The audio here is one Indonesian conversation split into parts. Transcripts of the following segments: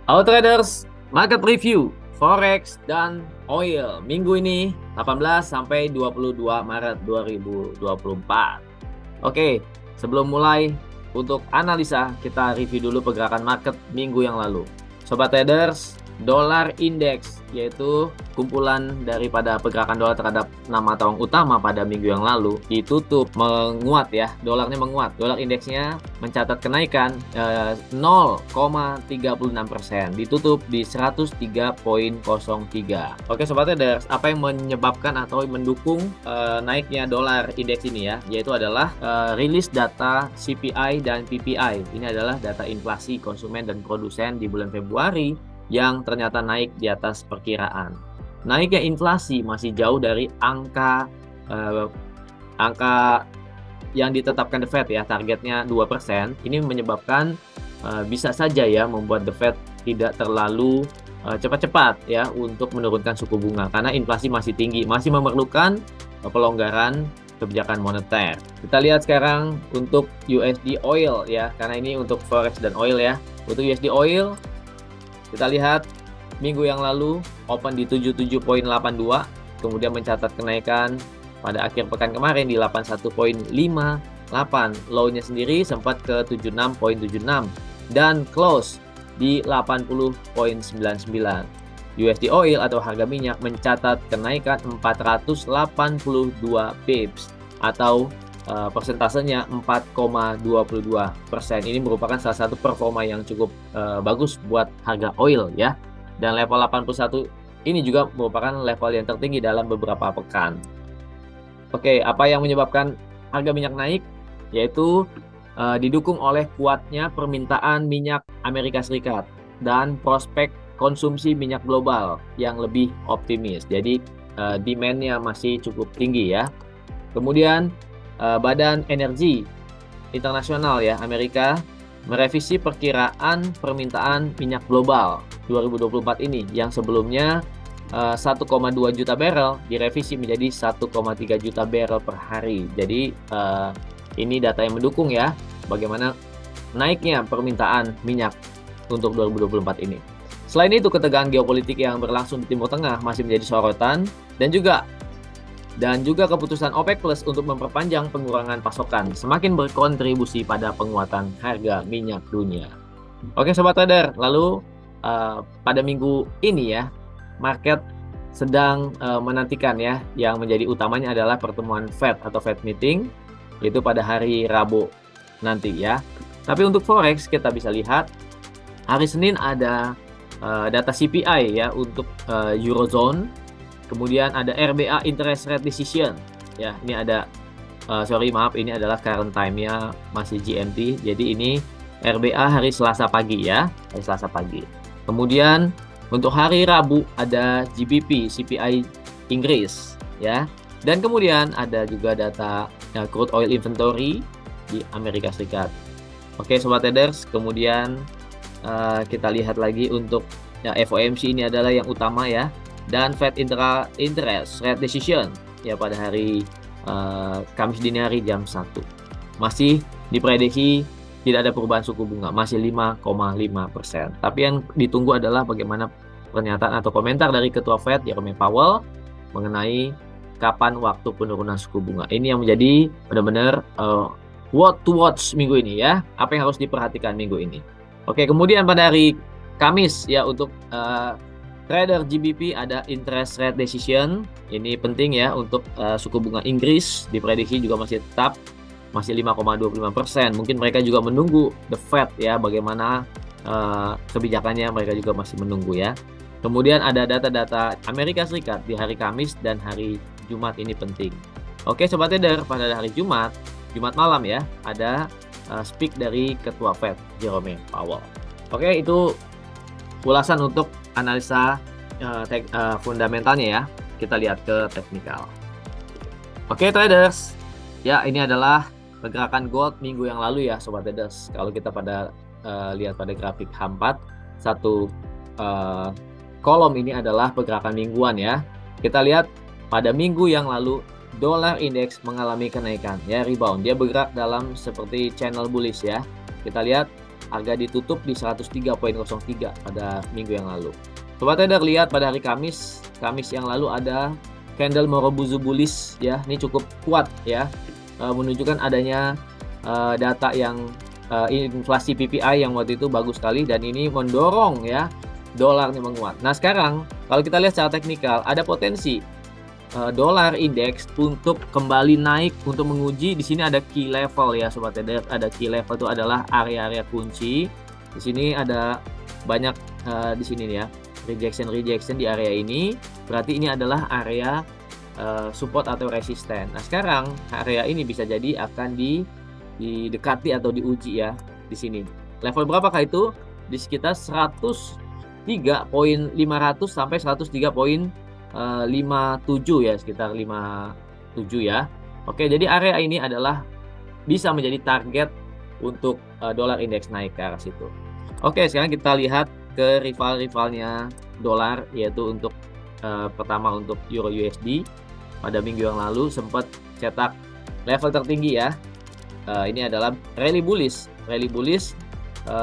Halo traders, market review Forex dan oil minggu ini 18 sampai 22 Maret 2024. Oke, sebelum mulai untuk analisa, kita review dulu pergerakan market minggu yang lalu. Sobat traders, dolar indeks yaitu kumpulan daripada pergerakan dolar terhadap 6 mata uang utama pada minggu yang lalu ditutup menguat ya, dolarnya menguat. Dolar indeksnya mencatat kenaikan 0,36%, ditutup di 103,03. Oke sobat traders, apa yang menyebabkan atau mendukung naiknya dolar indeks ini ya, yaitu adalah rilis data CPI dan PPI. Ini adalah data inflasi konsumen dan produsen di bulan Februari yang ternyata naik di atas perkiraan. Naiknya inflasi masih jauh dari angka yang ditetapkan The Fed ya, targetnya 2%. Ini menyebabkan bisa saja ya membuat The Fed tidak terlalu cepat-cepat ya untuk menurunkan suku bunga karena inflasi masih tinggi, masih memerlukan pelonggaran kebijakan moneter. Kita lihat sekarang untuk USD oil ya, karena ini untuk forex dan oil ya. Untuk USD oil kita lihat minggu yang lalu open di 77,82, kemudian mencatat kenaikan pada akhir pekan kemarin di 81,58. Low-nya sendiri sempat ke 76,76 dan close di 80,99. USD oil atau harga minyak mencatat kenaikan 482 pips atau persentasenya 4,22%. Ini merupakan salah satu performa yang cukup bagus buat harga oil ya. Dan level 81 ini juga merupakan level yang tertinggi dalam beberapa pekan. Oke, apa yang menyebabkan harga minyak naik? Yaitu didukung oleh kuatnya permintaan minyak Amerika Serikat dan prospek konsumsi minyak global yang lebih optimis. Jadi demand-nya masih cukup tinggi ya. Kemudian Badan Energi Internasional ya Amerika merevisi perkiraan permintaan minyak global 2024 ini yang sebelumnya 1,2 juta barrel direvisi menjadi 1,3 juta barrel per hari. Jadi ini data yang mendukung ya bagaimana naiknya permintaan minyak untuk 2024 ini. Selain itu, ketegangan geopolitik yang berlangsung di Timur Tengah masih menjadi sorotan dan juga keputusan OPEC Plus untuk memperpanjang pengurangan pasokan semakin berkontribusi pada penguatan harga minyak dunia. Oke sobat trader, lalu pada minggu ini ya, market sedang menantikan ya, yang menjadi utamanya adalah pertemuan Fed atau Fed meeting, yaitu pada hari Rabu nanti ya. Tapi untuk Forex kita bisa lihat, hari Senin ada data CPI ya untuk Eurozone. Kemudian ada RBA interest rate decision. Ya, ini ada ini adalah current time-nya masih GMT. Jadi ini RBA hari Selasa pagi ya, hari Selasa pagi. Kemudian untuk hari Rabu ada GBP CPI Inggris ya. Dan kemudian ada juga data crude oil inventory di Amerika Serikat. Oke, sobat traders, kemudian kita lihat lagi untuk FOMC ini adalah yang utama ya. Dan Fed interest rate decision ya pada hari Kamis dini hari jam 1. Masih diprediksi tidak ada perubahan suku bunga, masih 5,5%. Tapi yang ditunggu adalah bagaimana pernyataan atau komentar dari Ketua Fed Jerome Powell mengenai kapan waktu penurunan suku bunga. Ini yang menjadi benar-benar what to watch minggu ini ya. Apa yang harus diperhatikan minggu ini. Oke, kemudian pada hari Kamis ya untuk trader GBP ada interest rate decision. Ini penting ya untuk suku bunga Inggris diprediksi juga masih tetap masih 5,25%. Mungkin mereka juga menunggu the Fed ya bagaimana kebijakannya, mereka juga masih menunggu ya. Kemudian ada data-data Amerika Serikat di hari Kamis dan hari Jumat, ini penting. Oke sobat trader, pada hari Jumat malam ya ada speak dari Ketua Fed Jerome Powell. Oke, itu ulasan untuk analisa fundamentalnya ya. Kita lihat ke teknikal. Oke traders, ya ini adalah pergerakan gold minggu yang lalu ya sobat traders. Kalau kita lihat pada grafik H4, satu kolom ini adalah pergerakan mingguan ya. Kita lihat pada minggu yang lalu dolar indeks mengalami kenaikan ya, rebound. Dia bergerak dalam seperti channel bullish ya. Kita lihat Harga ditutup di 103.03 pada minggu yang lalu. Sobat trader, lihat pada hari Kamis yang lalu ada candle Morobuzu bullish ya. Ini cukup kuat ya, menunjukkan adanya data yang inflasi PPI yang waktu itu bagus sekali, dan ini mendorong ya dolarnya menguat. Nah sekarang kalau kita lihat secara teknikal, ada potensi dolar indeks untuk kembali naik untuk menguji. Di sini ada key level ya sobat trader. Ada key level itu adalah area-area kunci. Di sini ada banyak di sini ya, rejection di area ini. Berarti ini adalah area support atau resisten. Nah sekarang area ini bisa jadi akan didekati atau diuji ya di sini. Level berapakah itu? Di sekitar 103.500 sampai 103.57 ya, sekitar 57 ya. Oke, jadi area ini adalah bisa menjadi target untuk dolar indeks naik ke arah situ. Oke, sekarang kita lihat ke rival-rivalnya dolar, yaitu untuk pertama untuk Euro USD. Pada minggu yang lalu sempat cetak level tertinggi ya. Ini adalah rally bullish.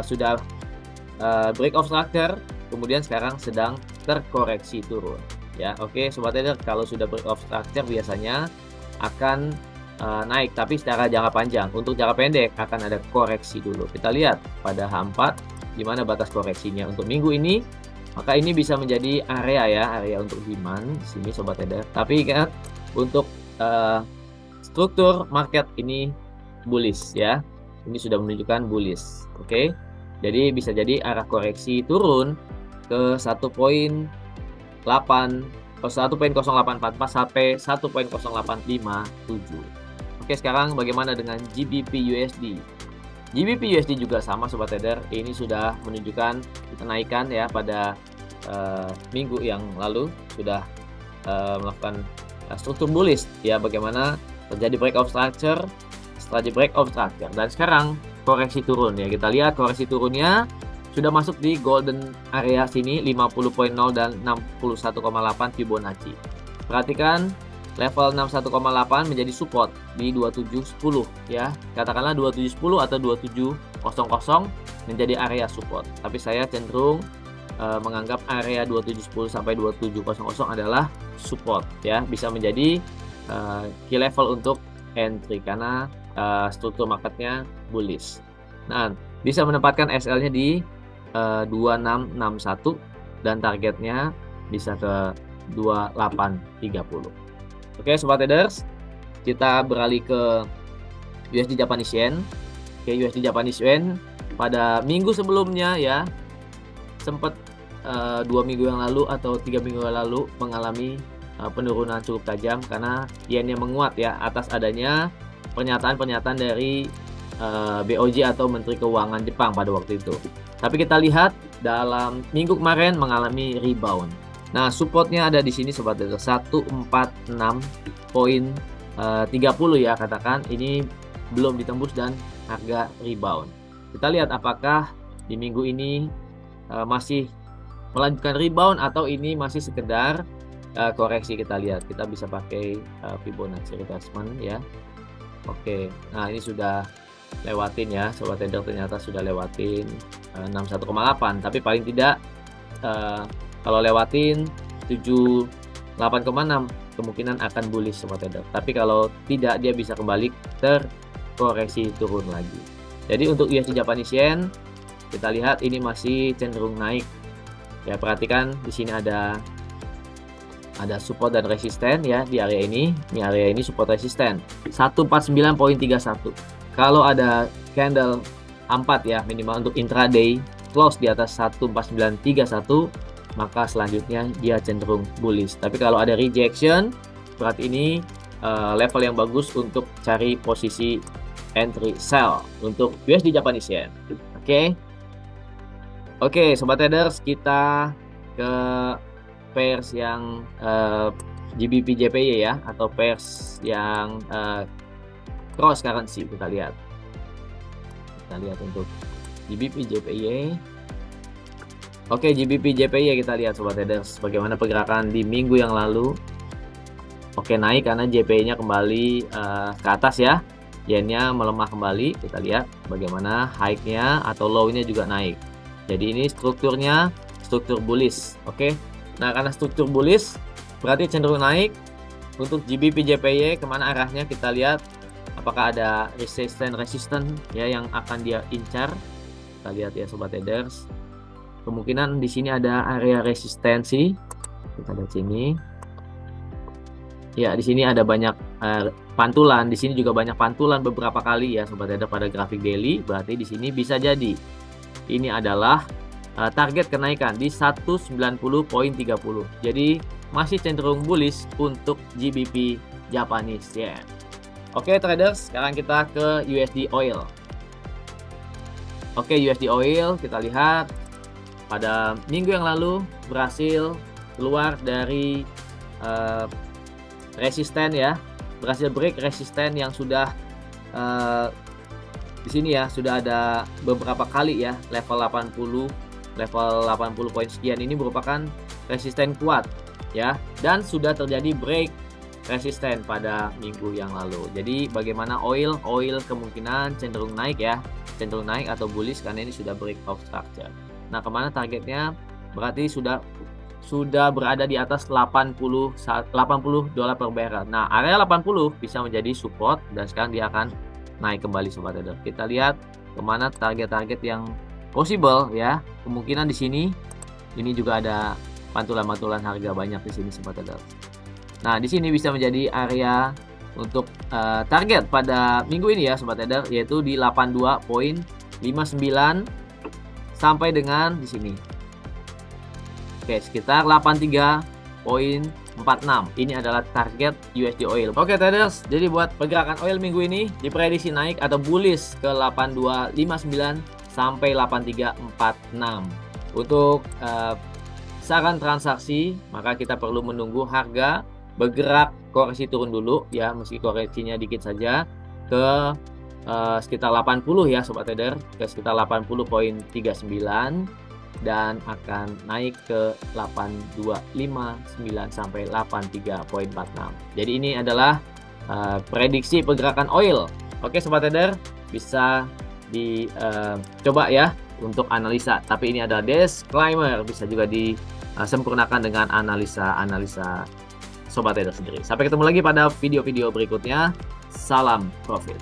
Sudah break of structure, kemudian sekarang sedang terkoreksi turun. Ya, oke sobat trader, kalau sudah break of structure biasanya akan naik, tapi secara jangka panjang. Untuk jangka pendek akan ada koreksi dulu. Kita lihat pada H4 di mana batas koreksinya untuk minggu ini. Maka ini bisa menjadi area untuk demand di sini sobat trader. Tapi ingat, untuk struktur market ini bullish ya. Ini sudah menunjukkan bullish. Oke. Jadi bisa jadi arah koreksi turun ke 1.084 sampai 1.0857. Oke, sekarang bagaimana dengan GBP USD? GBP USD juga sama sobat trader. Ini sudah menunjukkan kenaikan ya pada minggu yang lalu, sudah melakukan struktur bullish ya. Bagaimana terjadi break of structure, setelah break of structure, dan sekarang koreksi turun ya. Kita lihat koreksi turunnya sudah masuk di golden area sini 50.0 dan 61,8 Fibonacci. Perhatikan level 61,8 menjadi support di 2710 ya. Katakanlah 2710 atau 2700 menjadi area support. Tapi saya cenderung menganggap area 2710 sampai 2700 adalah support ya. Bisa menjadi key level untuk entry karena struktur marketnya bullish. Nah, bisa menempatkan SL-nya di 2661 dan targetnya bisa ke 2830. Oke sobat traders, kita beralih ke USD Japanese Yen. Oke, USD Japanese Yen pada minggu sebelumnya ya sempat 2 minggu yang lalu atau 3 minggu yang lalu mengalami penurunan cukup tajam karena yennya menguat ya, atas adanya pernyataan-pernyataan dari BOJ atau Menteri Keuangan Jepang pada waktu itu. Tapi kita lihat dalam minggu kemarin mengalami rebound. Nah, supportnya ada di sini sobat trader, 146.30 ya, katakan ini belum ditembus dan harga rebound. Kita lihat apakah di minggu ini masih melanjutkan rebound atau ini masih sekedar koreksi. Kita lihat, kita bisa pakai Fibonacci retracement ya. Oke, nah ini sudah lewatin ya sobat trader, ternyata sudah lewatin 61,8, tapi paling tidak kalau lewatin 78,6 kemungkinan akan bullish sobat trader. Tapi kalau tidak, dia bisa kembali terkoreksi turun lagi. Jadi untuk USD Japanese Yen kita lihat ini masih cenderung naik ya. Perhatikan di sini ada support dan resisten ya di area ini. Ini area ini support resisten 149.31. Kalau ada candle 4 ya minimal untuk intraday close di atas 14931, maka selanjutnya dia cenderung bullish. Tapi kalau ada rejection, berarti ini level yang bagus untuk cari posisi entry sell untuk USD Japanese Yen. Oke, sobat traders, kita ke pairs yang GBP JPY ya, atau pairs yang cross currency. Kita lihat untuk GBP JPY. Oke, GBP JPY kita lihat sobat traders bagaimana pergerakan di minggu yang lalu. Oke, naik karena JPY-nya kembali ke atas ya. Yennya melemah kembali. Kita lihat bagaimana high-nya atau low-nya juga naik. Jadi ini strukturnya struktur bullish. Oke. Nah, karena struktur bullish berarti cenderung naik. Untuk GBP JPY kemana arahnya kita lihat. Apakah ada resisten ya yang akan dia incar. Kita lihat ya sobat traders. Kemungkinan di sini ada area resistensi. Kita lihat sini. Ya, di sini ada banyak pantulan. Di sini juga banyak pantulan beberapa kali ya sobat trader pada grafik daily. Berarti di sini bisa jadi ini adalah target kenaikan di 190.30. Jadi masih cenderung bullish untuk GBP Japanese yen. Oke traders, sekarang kita ke USD oil. Oke, USD oil kita lihat pada minggu yang lalu berhasil keluar dari resisten ya, berhasil break resisten yang sudah di sini ya, sudah ada beberapa kali ya level 80 poin sekian ini merupakan resisten kuat ya, dan sudah terjadi break resisten pada minggu yang lalu. Jadi bagaimana oil kemungkinan cenderung naik ya, cenderung naik atau bullish karena ini sudah breakout structure. Nah, kemana targetnya? Berarti sudah berada di atas 80 dolar per barrel. Nah, area 80 bisa menjadi support dan sekarang dia akan naik kembali sobat trader. Kita lihat kemana target-target yang possible ya. Kemungkinan di sini ini juga ada pantulan-pantulan harga banyak di sini sobat trader. Nah, di sini bisa menjadi area untuk target pada minggu ini ya sobat trader, yaitu di 82.59 sampai dengan di sini. Oke, sekitar 83.46. Ini adalah target USD oil. Oke traders, jadi buat pergerakan oil minggu ini diprediksi naik atau bullish ke 82.59 sampai 83.46. Untuk saran transaksi, maka kita perlu menunggu harga bergerak koreksi turun dulu ya, meski koreksinya dikit saja ke sekitar 80 ya sobat trader, ke sekitar 80.39 dan akan naik ke 8259 sampai 83.46. Jadi ini adalah prediksi pergerakan oil. Oke sobat trader, bisa dicoba ya untuk analisa, tapi ini adalah disclaimer, bisa juga disempurnakan dengan analisa sobat trader sendiri. Sampai ketemu lagi pada video-video berikutnya. Salam profit.